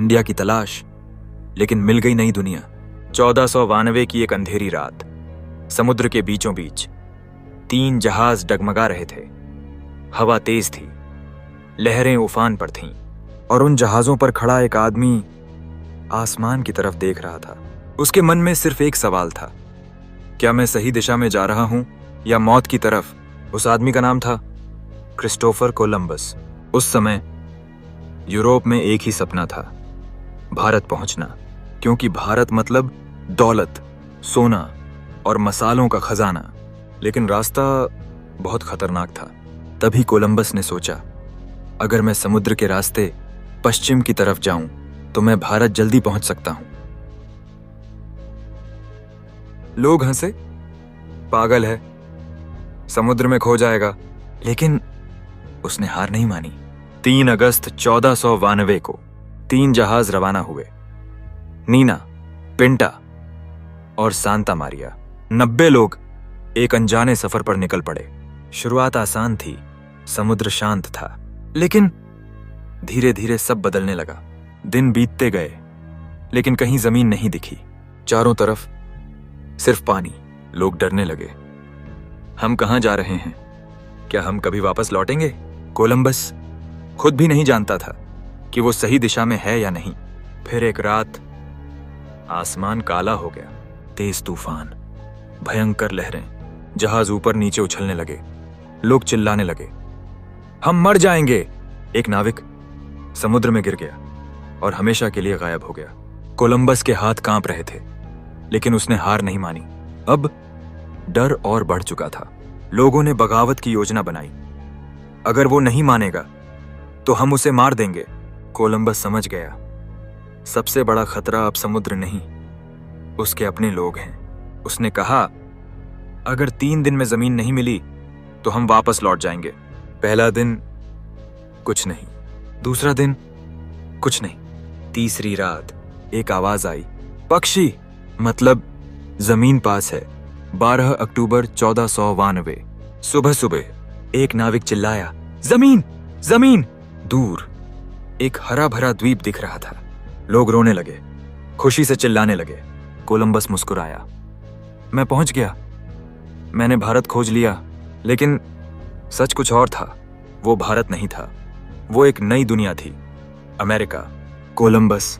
India की तलाश, लेकिन मिल गई नई दुनिया। 1492 की एक अंधेरी रात, समुद्र के बीचों बीच 3 जहाज डगमगा रहे थे। हवा तेज थी, लहरें उफान पर थीं, और उन जहाजों पर खड़ा एक आदमी आसमान की तरफ देख रहा था। उसके मन में सिर्फ एक सवाल था, क्या मैं सही दिशा में जा रहा हूं या मौत की तरफ? उस आदमी का नाम था क्रिस्टोफर कोलंबस। उस समय यूरोप में एक ही सपना था, भारत पहुंचना, क्योंकि भारत मतलब दौलत, सोना और मसालों का खजाना। लेकिन रास्ता बहुत खतरनाक था। तभी कोलंबस ने सोचा, अगर मैं समुद्र के रास्ते पश्चिम की तरफ जाऊं तो मैं भारत जल्दी पहुंच सकता हूं। लोग हंसे, पागल है, समुद्र में खो जाएगा। लेकिन उसने हार नहीं मानी। 3 अगस्त 1492 को 3 जहाज रवाना हुए, नीना, पिंटा और सांता मारिया। 90 लोग एक अनजाने सफर पर निकल पड़े। शुरुआत आसान थी, समुद्र शांत था, लेकिन धीरे धीरे सब बदलने लगा। दिन बीतते गए, लेकिन कहीं जमीन नहीं दिखी। चारों तरफ सिर्फ पानी। लोग डरने लगे। हम कहां जा रहे हैं? क्या हम कभी वापस लौटेंगे? कोलंबस खुद भी नहीं जानता था कि वो सही दिशा में है या नहीं। फिर एक रात आसमान काला हो गया। तेज तूफान, भयंकर लहरें, जहाज ऊपर नीचे उछलने लगे। लोग चिल्लाने लगे, हम मर जाएंगे। एक नाविक समुद्र में गिर गया और हमेशा के लिए गायब हो गया। कोलंबस के हाथ कांप रहे थे, लेकिन उसने हार नहीं मानी। अब डर और बढ़ चुका था। लोगों ने बगावत की योजना बनाई। अगर वो नहीं मानेगा तो हम उसे मार देंगे। कोलंबस समझ गया, सबसे बड़ा खतरा अब समुद्र नहीं, उसके अपने लोग हैं। उसने कहा, अगर 3 दिन में जमीन नहीं मिली तो हम वापस लौट जाएंगे। पहला दिन कुछ नहीं, दूसरा दिन कुछ नहीं, तीसरी रात एक आवाज आई, पक्षी, मतलब जमीन पास है। 12 अक्टूबर 1492 सुबह सुबह एक नाविक चिल्लाया, जमीन, जमीन। दूर एक हरा भरा द्वीप दिख रहा था। लोग रोने लगे, खुशी से चिल्लाने लगे। कोलंबस मुस्कुराया, मैं पहुंच गया, मैंने भारत खोज लिया। लेकिन सच कुछ और था। वो भारत नहीं था, वो एक नई दुनिया थी, अमेरिका। कोलंबस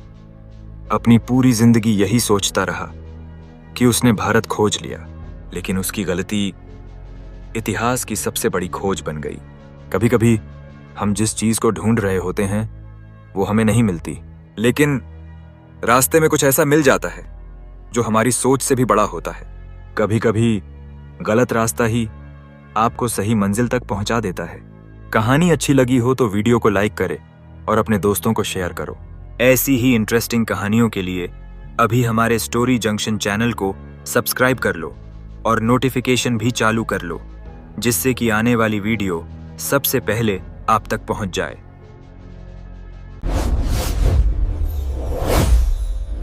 अपनी पूरी जिंदगी यही सोचता रहा कि उसने भारत खोज लिया, लेकिन उसकी गलती इतिहास की सबसे बड़ी खोज बन गई। कभी कभी हम जिस चीज को ढूंढ रहे होते हैं वो हमें नहीं मिलती, लेकिन रास्ते में कुछ ऐसा मिल जाता है जो हमारी सोच से भी बड़ा होता है। कभी कभी गलत रास्ता ही आपको सही मंजिल तक पहुंचा देता है। कहानी अच्छी लगी हो तो वीडियो को लाइक करें और अपने दोस्तों को शेयर करो। ऐसी ही इंटरेस्टिंग कहानियों के लिए अभी हमारे स्टोरी जंक्शन चैनल को सब्सक्राइब कर लो और नोटिफिकेशन भी चालू कर लो, जिससे कि आने वाली वीडियो सबसे पहले आप तक पहुंच जाए।